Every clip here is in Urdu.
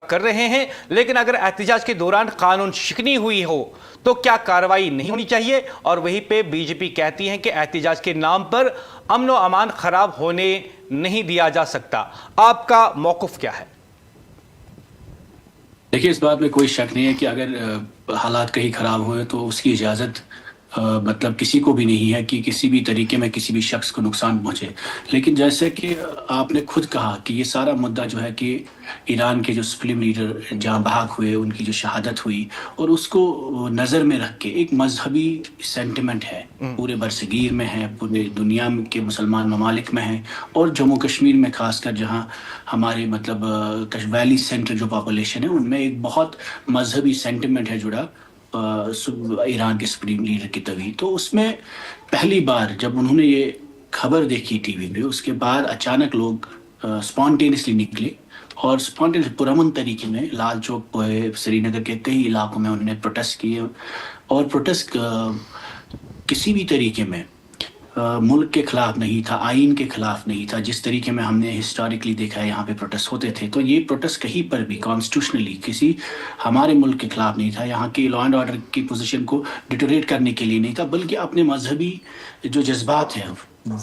کر رہے ہیں، لیکن اگر احتجاج کے دوران قانون شکنی ہوئی ہو تو کیا کارروائی نہیں ہونی چاہیے؟ اور وہیں پہ بی جے پی کہتی ہے کہ احتجاج کے نام پر امن و امان خراب ہونے نہیں دیا جا سکتا۔ آپ کا موقف کیا ہے؟ دیکھیے، اس بات میں کوئی شک نہیں ہے کہ اگر حالات کہیں خراب ہوئے تو اس کی اجازت مطلب کسی کو بھی نہیں ہے کہ کسی بھی طریقے میں کسی بھی شخص کو نقصان پہنچے۔ لیکن جیسے کہ آپ نے خود کہا کہ یہ سارا مدعا جو ہے کہ ایران کے جو سپریم لیڈر جہاں بحق ہوئے، ان کی جو شہادت ہوئی، اور اس کو نظر میں رکھ کے ایک مذہبی سینٹیمنٹ ہے، پورے برصغیر میں ہے، پورے دنیا کے مسلمان ممالک میں ہے، اور جموں کشمیر میں خاص کر جہاں ہمارے مطلب ویلی سینٹر جو پاپولیشن ہے، ان میں ایک بہت مذہبی سینٹیمنٹ ہے جڑا ایران کے سپریم لیڈر کی طویل۔ تو اس میں پہلی بار جب انہوں نے یہ خبر دیکھی ٹی وی پہ، اس کے بعد اچانک لوگ سپونٹینسلی نکلے اور سپونٹینس پرامن طریقے میں لال چوک پہ، سری نگر کے کئی علاقوں میں انہوں نے پروٹیسٹ کیے، اور پروٹیسٹ کسی بھی طریقے میں ملک کے خلاف نہیں تھا، آئین کے خلاف نہیں تھا، جس طریقے میں ہم نے ہسٹوریکلی دیکھا ہے یہاں پہ پروٹیسٹ ہوتے تھے۔ تو یہ پروٹیسٹ کہیں پر بھی کانسٹیٹیوشنلی کسی ہمارے ملک کے خلاف نہیں تھا، یہاں کی لا اینڈ آرڈر کی پوزیشن کو ڈیٹوریٹ کرنے کے لیے نہیں تھا، بلکہ اپنے مذہبی جو جذبات ہیں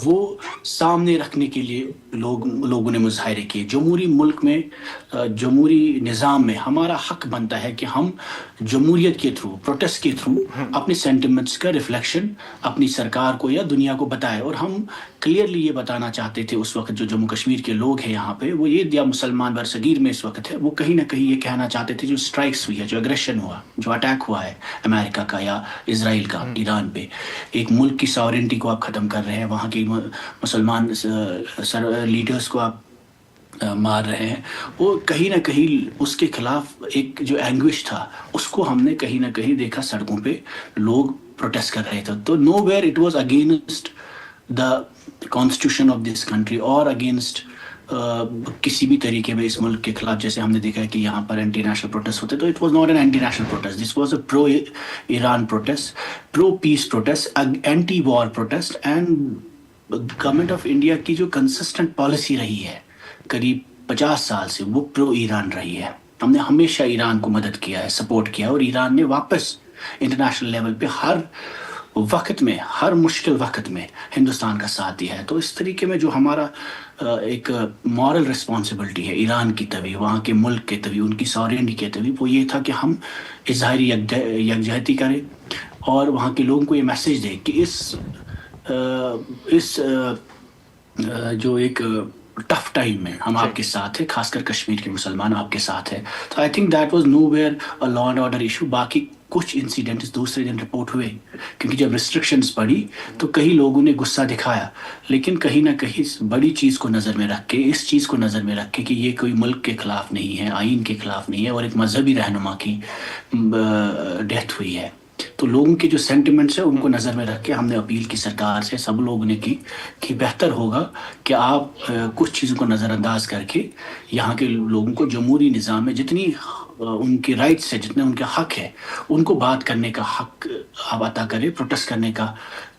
وہ سامنے رکھنے کے لیے لوگوں نے مظاہرے کیے۔ جمہوری ملک میں، جمہوری نظام میں ہمارا حق بنتا ہے کہ ہم جمہوریت کے تھرو، پروٹیسٹ کے تھرو اپنے سینٹیمنٹس کا ریفلیکشن اپنی سرکار کو یا دنیا کو بتائے۔ اور ہم کلیئرلی یہ بتانا چاہتے تھے اس وقت جو جموں کشمیر کے لوگ ہیں یہاں پہ، وہ یہ یا مسلمان برصغیر میں اس وقت ہے، وہ کہیں نہ کہیں یہ کہنا چاہتے تھے جو اسٹرائکس ہوئی ہے، جو اگریشن ہوا، جو اٹیک ہوا ہے امریکہ کا یا اسرائیل کا ایران پہ، ایک ملک کی ساورنٹی کو آپ ختم کر رہے ہیں، وہاں کے مسلمان لیڈرز کو آپ مار رہے ہیں، وہ کہیں نہ کہیں اس کے خلاف ایک جو اینگوش تھا اس کو ہم نے کہیں نہ کہیں دیکھا، سڑکوں پہ لوگ پروٹیسٹ کر رہے تھے۔ تو no where it was against the constitution of this country اور اگینسٹ کسی بھی طریقے میں اس ملک کے خلاف، جیسے ہم نے دیکھا ہے کہ یہاں پر اینٹی نیشنل پروٹیسٹ ہوتے، تو it was not an anti national protest, this was a pro Iran protest, pro peace protest, anti war protest. And government of India کی جو کنسسٹنٹ پالیسی رہی ہے قریب 50 سال سے، وہ پرو ایران رہی ہے۔ ہم نے ہمیشہ ایران کو مدد کیا ہے، سپورٹ کیا ہے، اور ایران نے واپس انٹرنیشنل لیول پہ ہر وقت میں، ہر مشکل وقت میں ہندوستان کا ساتھ دیا ہے۔ تو اس طریقے میں جو ہمارا ایک مورل رسپانسبلٹی ہے ایران کی طوی، وہاں کے ملک کے طوی، ان کی ساورنٹی کے طوی، وہ یہ تھا کہ ہم اظہاری یکجہتی کریں اور وہاں کے لوگوں کو یہ میسیج دیں کہ اس جو ایک ٹف ٹائم میں ہم آپ کے ساتھ ہیں، خاص کر کشمیر کے مسلمان آپ کے ساتھ ہیں۔ تو I think that was know where a law and order issue. باقی کچھ انسیڈنٹس دوسرے دن رپورٹ ہوئے، کیونکہ جب ریسٹرکشنز پڑی تو کئی لوگوں نے غصہ دکھایا، لیکن کہیں نہ کہیں اس بڑی چیز کو نظر میں رکھ کے، اس چیز کو نظر میں رکھ کے کہ یہ کوئی ملک کے خلاف نہیں ہے، آئین کے خلاف نہیں ہے، اور ایک مذہبی رہنما کی ڈیتھ ہوئی ہے، تو لوگوں کے جو سینٹیمنٹس ہیں ان کو نظر میں رکھ کے ہم نے اپیل کی سرکار سے، سب لوگوں نے کی کہ بہتر ہوگا کہ آپ کچھ چیزوں کو نظر انداز کر کے یہاں کے لوگوں کو جمہوری نظام میں جتنی ان کے رائٹس ہے، جتنے ان کے حق ہے، ان کو بات کرنے کا حق آپ عطا کریں۔ پروٹیسٹ کرنے کا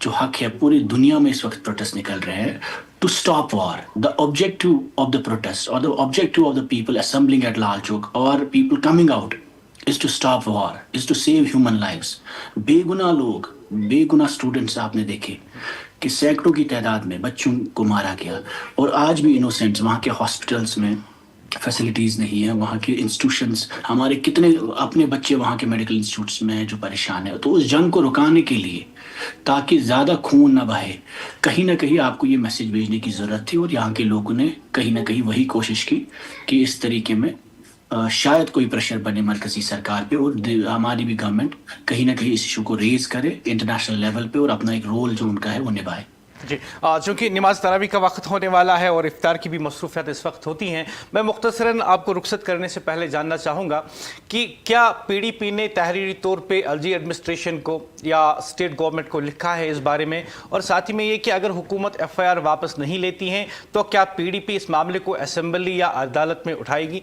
جو حق ہے، پوری دنیا میں اس وقت پروٹیسٹ نکل رہے ہیں to stop war. The objective of the protest اور the objective of the people assembling at Lal Chowk اور people coming out is to stop war, is to save human lives۔ بے گناہ لوگ، بے گناہ اسٹوڈنٹس آپ نے دیکھے کہ سینکڑوں کی تعداد میں بچوں کو مارا گیا، اور آج بھی انوسینٹس، وہاں کے ہاسپٹلس میں فیسلٹیز نہیں ہیں، وہاں کے انسٹیٹیوشنز، ہمارے کتنے اپنے بچے وہاں کے میڈیکل انسٹیٹیوٹس میں ہیں جو پریشان ہیں۔ تو اس جنگ کو رکانے کے لیے، تاکہ زیادہ خون نہ بہے، کہیں نہ کہیں آپ کو یہ میسیج بھیجنے کی ضرورت تھی، اور یہاں کے لوگوں نے کہیں نہ کہیں وہی کوشش کی کہ اس طریقے میں شاید کوئی پریشر بنے مرکزی سرکار پہ، اور ہماری بھی گورنمنٹ کہیں نہ کہیں اس ایشو کو ریز کرے انٹرنیشنل لیول پہ، اور اپنا ایک رول جو ان کا ہے وہ نبھائے۔ جی، چونکہ نماز تراویح کا وقت ہونے والا ہے اور افطار کی بھی مصروفیات اس وقت ہوتی ہیں، میں مختصراً آپ کو رخصت کرنے سے پہلے جاننا چاہوں گا کہ کیا پی ڈی پی نے تحریری طور پہ ایل جی ایڈمنسٹریشن کو یا اسٹیٹ گورنمنٹ کو لکھا ہے اس بارے میں، اور ساتھ ہی میں یہ کہ اگر حکومت ایف آئی آر واپس نہیں لیتی ہیں تو کیا پی ڈی پی اس معاملے کو اسمبلی یا عدالت میں اٹھائے گی؟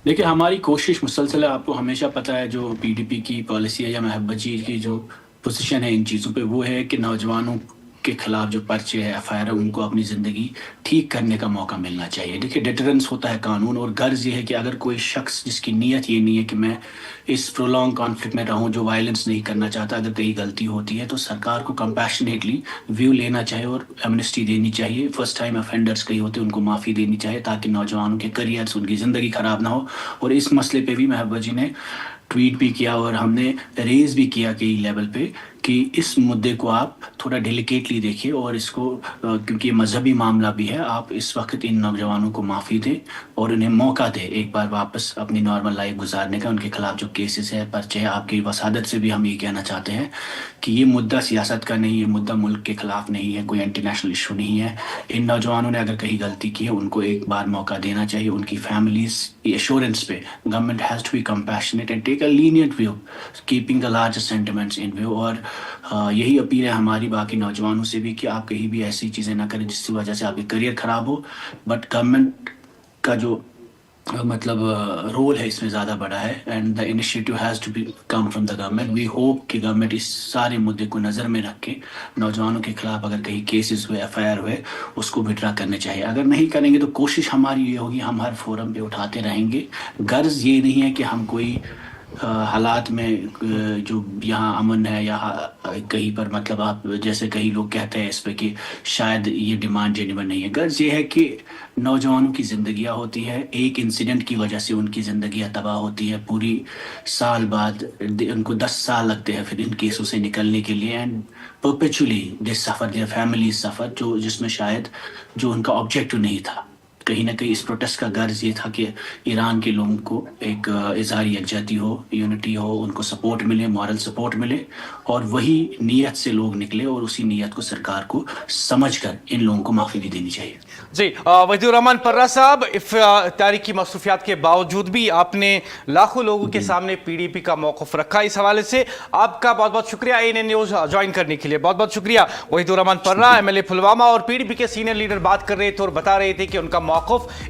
دیکھیں، ہماری کوشش مسلسل ہے، آپ کو ہمیشہ پتہ ہے جو پی ڈی پی کی پالیسی ہے یا محبت جی کی جو پوزیشن ہے ان چیزوں پہ، وہ ہے کہ نوجوانوں کے خلاف جو پرچے ہے FIR ہے ان کو اپنی زندگی ٹھیک کرنے کا موقع ملنا چاہیے. دیکھیے ڈیٹرنس ہوتا ہے قانون, اور غرض یہ ہے کہ اگر کوئی شخص جس کی نیت یہ نہیں ہے کہ میں اس پرولونگ کانفلکٹ میں رہوں, جو وائلنس نہیں کرنا چاہتا, اگر کہیں غلطی ہوتی ہے تو سرکار کو کمپیشنیٹلی ویو لینا چاہیے اور ایمنسٹی دینی چاہیے. فرسٹ ٹائم افینڈرس کہیں ہوتے ہیں ان کو معافی دینی چاہیے تاکہ نوجوانوں کے کریئرس, ان کی زندگی خراب نہ ہو. اور اس مسئلے پہ بھی محبوبہ جی نے ٹویٹ بھی کیا اور ہم نے ریز بھی کیا کئی لیول پہ کہ اس مدعے کو آپ تھوڑا ڈیلیکیٹلی دیکھیں, اور اس کو کیونکہ یہ مذہبی معاملہ بھی ہے, آپ اس وقت ان نوجوانوں کو معافی دیں اور انہیں موقع دیں ایک بار واپس اپنی نارمل لائف گزارنے کا. ان کے خلاف جو کیسز ہے, پرچے ہیں, آپ کی وسادت سے بھی ہم یہ کہنا چاہتے ہیں کہ یہ مدعا سیاست کا نہیں, یہ مدعا ملک کے خلاف نہیں ہے, کوئی انٹرنیشنل ایشو نہیں ہے. ان نوجوانوں نے اگر کہیں غلطی کی ہے ان کو ایک بار موقع دینا چاہیے. ان کی فیملیز ایشورنس پہ government has to be compassionate and take a lenient view, keeping the largest sentiments in view. اور یہی اپیل ہے ہماری باقی نوجوانوں سے بھی کہ آپ کہیں بھی ایسی چیزیں نہ کریں جس کی وجہ سے آپ کا کریئر خراب ہو. بٹ گورنمنٹ کا جو مطلب رول ہے اس میں زیادہ بڑا ہے, and the initiative has to be come from the government. We hope کہ گورنمنٹ اس سارے مدعے کو نظر میں رکھ کے نوجوانوں کے خلاف اگر کہیں کیسز ہوئے, FIR ہوئے, اس کو وڈرا کرنے چاہیے. اگر نہیں کریں گے تو کوشش ہماری یہ ہوگی, ہم ہر فورم پہ اٹھاتے رہیں گے. غرض یہ نہیں ہے کہ ہم کوئی حالات میں جو یہاں امن ہے یا کہیں پر مطلب آپ جیسے کئی لوگ کہتے ہیں اس پہ کہ شاید یہ ڈیمانڈ جینیون نہیں ہے. غرض یہ ہے کہ نوجوانوں کی زندگیاں ہوتی ہے, ایک انسیڈنٹ کی وجہ سے ان کی زندگیاں تباہ ہوتی ہے. پوری سال بعد ان کو 10 سال لگتے ہیں پھر ان کیسوں سے نکلنے کے لیے, اینڈ پرپیچولی دے سفر, دیئر فیملیز سفر, جس میں شاید جو ان کا آبجیکٹو نہیں تھا. کہیں نہ کہیں اس پروٹیسٹ کا غرض یہ تھا کہ ایران کے لوگوں کو ایک اظہار یکجہتی ہو, یونٹی ہو, ان کو سپورٹ ملے, مورل سپورٹ ملے, اور وہی نیت سے لوگ نکلے, اور اسی نیت کو سرکار کو سمجھ کر ان لوگوں کو معافی بھی دینی چاہیے. جی وحید الرحمان پرہ صاحب, تاریخی مصروفیات کے باوجود بھی آپ نے لاکھوں لوگوں کے سامنے PDP کا موقف رکھا. اس حوالے سے آپ کا بہت بہت شکریہ ANN نیوز جوائن کرنے کے لیے. بہت بہت شکریہ. وحید الرحمان پرہ, MLA پلوامہ اور PDP کے سینئر لیڈر بات کر رہے تھے اور بتا رہے تھے کہ ان کا موقف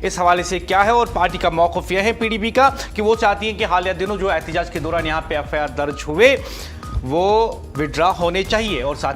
اس حوالے سے کیا ہے, اور پارٹی کا موقف یہ ہے PDP کا کہ وہ چاہتی ہیں کہ حالیہ دنوں جو احتجاج کے دوران یہاں پہ FIR درج ہوئے وہ وڈرا ہونے چاہیے, اور ساتھ